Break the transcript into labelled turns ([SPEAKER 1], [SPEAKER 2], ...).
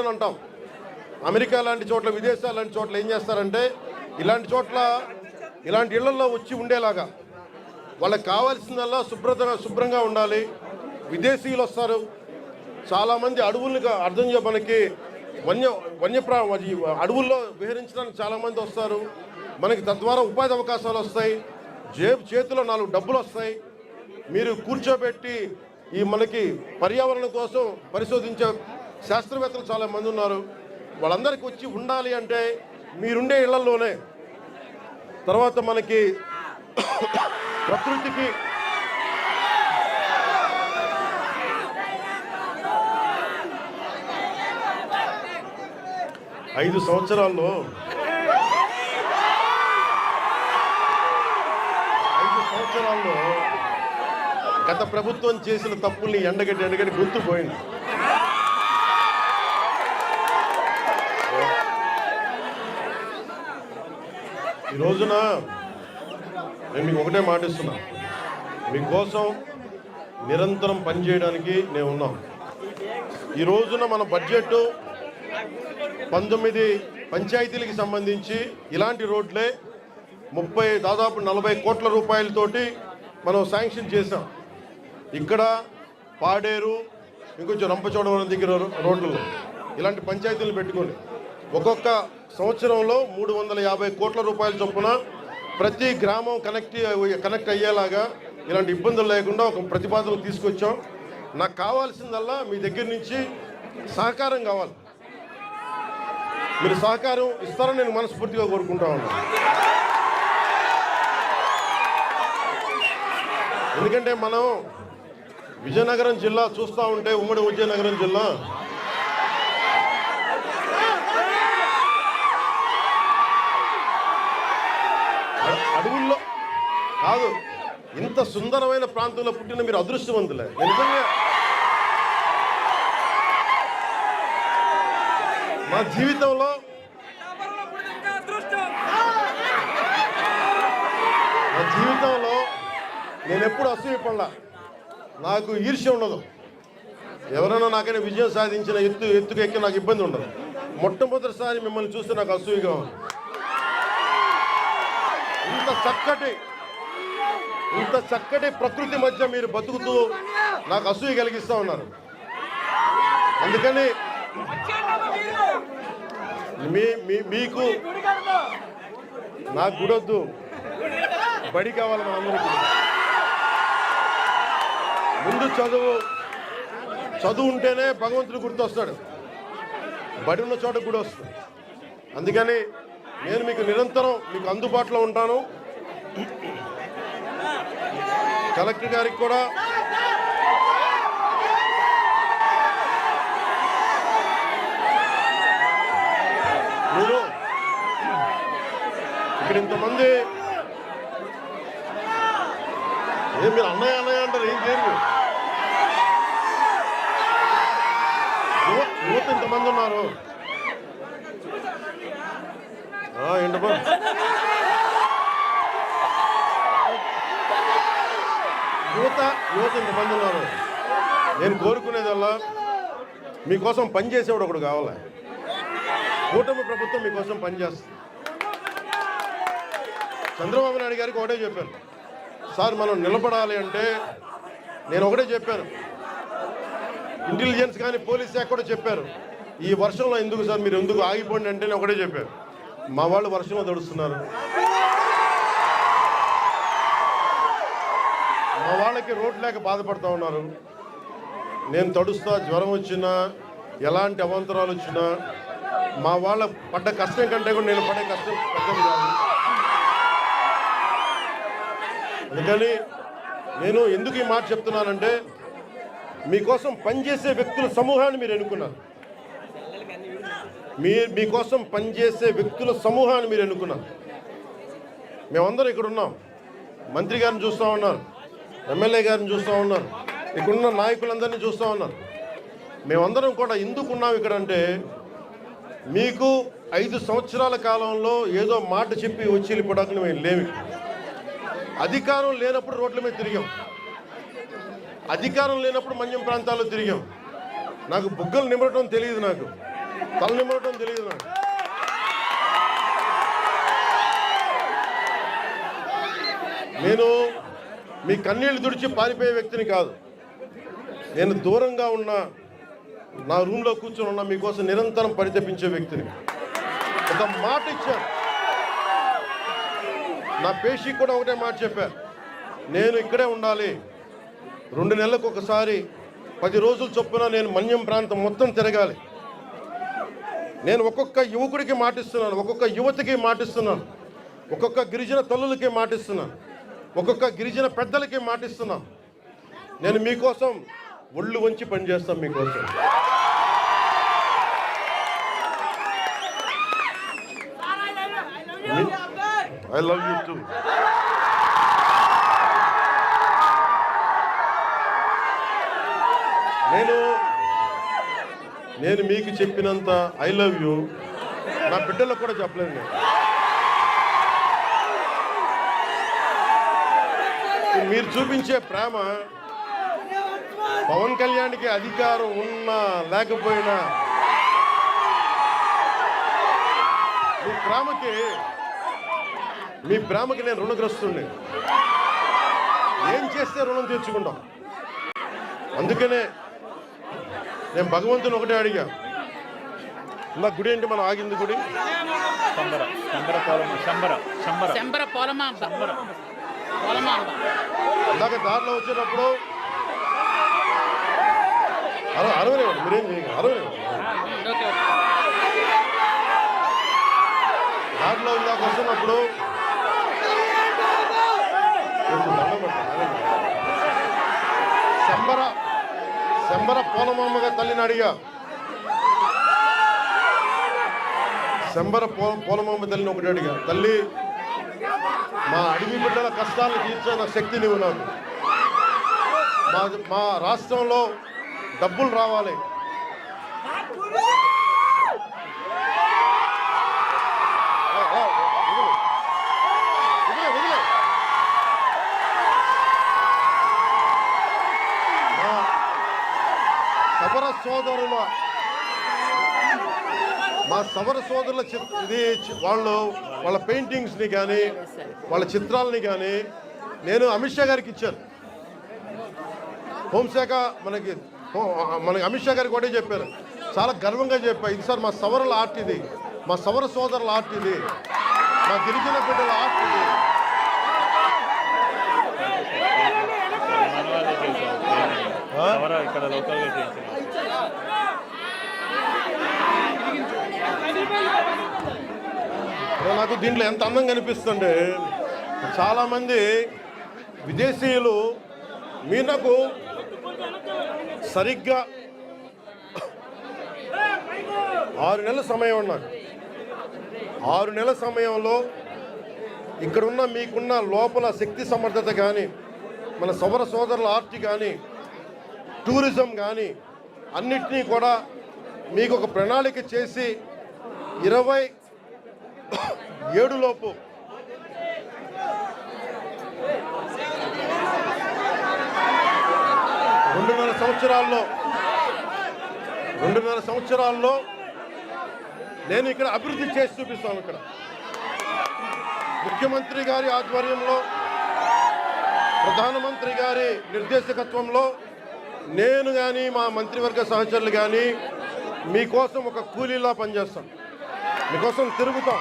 [SPEAKER 1] అని అంటాం. అమెరికా లాంటి చోట్ల, విదేశాలు లాంటి చోట్ల ఏం చేస్తారంటే ఇలాంటి చోట్ల ఇలాంటి ఇళ్లలో వచ్చి ఉండేలాగా వాళ్ళకి కావాల్సిందల్లా శుభ్రంగా ఉండాలి. విదేశీయులు వస్తారు, చాలామంది అడవులుగా అర్థం మనకి అడవుల్లో విహరించడానికి చాలామంది వస్తారు. మనకి తద్వారా ఉపాధి అవకాశాలు వస్తాయి, చేతిలో 4 డబ్బులు వస్తాయి. మీరు కూర్చోబెట్టి ఈ మనకి పర్యావరణం కోసం పరిశోధించే శాస్త్రవేత్తలు చాలామంది ఉన్నారు. వాళ్ళందరికీ వచ్చి ఉండాలి అంటే మీరుండే ఇళ్లలోనే. తర్వాత మనకి ప్రకృతికి 5 సంవత్సరాల్లో గత ప్రభుత్వం చేసిన తప్పుల్ని ఎండగట్టి గుర్తుపోయింది. ఈ రోజున నేను మీకు ఒకటే మాటిస్తున్నా, మీకోసం నిరంతరం పనిచేయడానికి నేను ఉన్నాం. ఈ రోజున మన బడ్జెట్ 19 పంచాయతీలకు సంబంధించి ఇలాంటి రోడ్లే దాదాపు 40 కోట్ల రూపాయలతోటి మనం శాంక్షన్ చేసాం. ఇక్కడ పాడేరు, ఇంకొంచెం రంపచోడవరం దగ్గర రోడ్లలో ఇలాంటి పంచాయతీలు పెట్టుకొని ఒక్కొక్క సంవత్సరంలో 350 కోట్ల రూపాయల చొప్పున ప్రతి గ్రామం కనెక్ట్ అయ్యేలాగా ఇలాంటి ఇబ్బందులు లేకుండా ఒక ప్రతిపాదన తీసుకొచ్చాం. నాకు కావాల్సిందల్లా మీ దగ్గర నుంచి సహకారం కావాలి. మీరు సహకారం ఇస్తారని నేను మనస్ఫూర్తిగా కోరుకుంటా ఉన్నాను. ఎందుకంటే మనం విజయనగరం జిల్లా చూస్తూ ఉంటే, ఉమ్మడి విజయనగరం జిల్లా అడవుల్లో కాదు, ఇంత సుందరమైన ప్రాంతంలో పుట్టిన మీరు అదృష్టవంతులే. నిజంగా నా జీవితంలో నేను ఎప్పుడు అసూయపడలా. నాకు ఈర్ష్య ఉండదు. ఎవరైనా నాకైనా విజయం సాధించిన ఎత్తుకు ఎక్కి నాకు ఇబ్బంది ఉండదు. మొట్టమొదటిసారి మిమ్మల్ని చూస్తే నాకు అసూయగా ఉంది. ఇంత చక్కటి ప్రకృతి మధ్య మీరు బతుకుతూ నాకు అసూయ కలిగిస్తూ ఉన్నారు. అందుకని మీకు నాకు గుడొద్దు, బడి కావాలి మనందరికీ. ముందు చదువు ఉంటేనే భగవంతుడు గుర్తొస్తాడు, బడి ఉన్న చోట గుడి వస్తుంది. అందుకని నేను మీకు నిరంతరం మీకు అందుబాటులో ఉంటాను. కలెక్టర్ గారికి కూడా మీరు ఇక్కడ ఇంతమంది మీరు అన్నయ్య అంటారు, ఏం చేయరు. యువత ఇంతమంది ఉన్నారు. యువత ఇంతమంది ఉన్నారు. నేను కోరుకునేదల్లా మీకోసం పనిచేసేవాడు ఒకడు కావాలి. కూటమి ప్రభుత్వం మీకోసం పనిచేస్తుంది. చంద్రబాబు నాయుడు గారికి ఒకటే చెప్పాను, సార్ మనం నిలబడాలి అంటే నేను ఒకటే చెప్పాను. ఇంటెలిజెన్స్ కానీ పోలీస్ శాఖ కూడా చెప్పారు, ఈ వర్షంలో ఎందుకు సార్ మీరు ఎందుకు ఆగిపోండి అంటే నేను ఒకటే చెప్పాను, మా వాళ్ళు వర్షంలో తడుస్తున్నారు, మా వాళ్ళకి రోడ్ లేక బాధపడుతూ ఉన్నారు. నేను తడుస్తా, జ్వరం వచ్చినా ఎలాంటి అవాంతరాలు వచ్చినా మా వాళ్ళ పడ్డ కష్టం కంటే కూడా నేను పడే కష్టం పెద్దది కాదు. అందుకని నేను ఎందుకు ఈ మాట చెప్తున్నానంటే మీకోసం పనిచేసే వ్యక్తుల సమూహాన్ని మీరు ఎన్నుకున్నారు. మీకోసం పనిచేసే వ్యక్తుల సమూహాన్ని మీరు ఎన్నుకున్నారు. మేమందరం ఇక్కడ ఉన్నాం. మంత్రి గారిని చూస్తూ ఉన్నారు, ఎమ్మెల్యే గారిని చూస్తూ ఉన్నారు, ఇక్కడున్న నాయకులందరినీ చూస్తూ ఉన్నారు. మేమందరం కూడా ఎందుకు ఉన్నాం ఇక్కడ అంటే మీకు 5 సంవత్సరాల కాలంలో ఏదో మాట చెప్పి వచ్చి వెళ్ళిపోవడానికి మేము లేము. అధికారం లేనప్పుడు రోడ్ల మీద తిరిగాం, అధికారం లేనప్పుడు మన్యం ప్రాంతాల్లో తిరిగాం. నాకు బుగ్గలు నిమ్మటం తెలియదు. నాకు తలనిమ్మటం తెలియదు నాకు. నేను మీ కన్నీళ్లు తుడిచి పారిపోయే వ్యక్తిని కాదు. నేను దూరంగా ఉన్న నా రూమ్లో కూర్చొని ఉన్న మీకోసం నిరంతరం పరితపించే వ్యక్తిని. ఒక మాట ఇచ్చాను, నా పేషీ కూడా ఒకటే మాట చెప్పారు, నేను ఇక్కడే ఉండాలి, 2 నెలలకు ఒకసారి 10 రోజులు చొప్పున నేను మన్యం ప్రాంతం మొత్తం తిరగాలి. నేను ఒక్కొక్క యువకుడికి మాటిస్తున్నాను, ఒక్కొక్క యువతికి మాటిస్తున్నాను, ఒక్కొక్క గిరిజన తల్లులకి మాటిస్తున్నాను, ఒక్కొక్క గిరిజన పెద్దలకి మాటిస్తున్నాను. నేను మీకోసం ఒళ్ళు వంచి పనిచేస్తాను మీకోసం. I love you too. నేను మీకు చెప్పినంత ఐ లవ్ యూ నా బిడ్డలకు కూడా చెప్పలేదు. నేను మీరు చూపించే ప్రేమ పవన్ కళ్యాణ్కి అధికారం ఉన్నా లేకపోయినా మీ ప్రేమకి నేను రుణగ్రస్తుడిని. ఏం చేస్తే రుణం తీర్చుకుంటాం. అందుకనే నేను భగవంతుని ఒకటే అడిగా, ఇలా గుడి ఏంటి మనం ఆగింది గుడి ఇందాక దారిలో వచ్చేటప్పుడు అరవనివ్వండి, మీరేం చేయండి, అరవనివ్వండి. దారిలో ఇందాక వస్తున్నప్పుడు శంబర పోలమామగా తల్లిని అడిగా. శంబర పోలమామ తల్లిని ఒకటి అడిగా, తల్లి మా అడవి బిడ్డల కష్టాలను తీర్చిన శక్తి నీవు నాకు. మా రాష్ట్రంలో డబ్బులు రావాలి, మా సవర సోదరుల ఇది వాళ్ళ పెయింటింగ్స్ని కానీ వాళ్ళ చిత్రాలని కానీ నేను అమిత్ షా గారికి ఇచ్చాను. హోంశాఖ మనకి అమిత్ షా గారికి ఒకటే చెప్పారు, చాలా గర్వంగా చెప్పా, ఇది సార్ మా సవరుల ఆర్ట్, ఇది మా సవర సోదరుల ఆర్ట్, ఇది మా గిరిజన బిడ్డల ఆర్ట్, ఇది. నాకు దీంట్లో ఎంత అందంగా అనిపిస్తుంటే, చాలామంది విదేశీయులు మీరు నాకు సరిగ్గా 6 నెలల సమయం ఉన్నారు. 6 నెలల సమయంలో ఇక్కడున్న మీకున్న లోపల శక్తి సమర్థత కానీ, మన సౌర సోదరుల ఆర్ట్ కానీ, టూరిజం కానీ అన్నిటినీ కూడా మీకు ఒక ప్రణాళిక చేసి 27 లోపు రెండున్నర సంవత్సరాల్లో నేను ఇక్కడ అభివృద్ధి చేసి చూపిస్తాను. ఇక్కడ ముఖ్యమంత్రి గారి ఆధ్వర్యంలో, ప్రధానమంత్రి గారి నిర్దేశకత్వంలో నేను కానీ మా మంత్రివర్గ సహచరులు కానీ మీకోసం ఒక కూలీలా పనిచేస్తాం, మీకోసం తిరుగుతాం.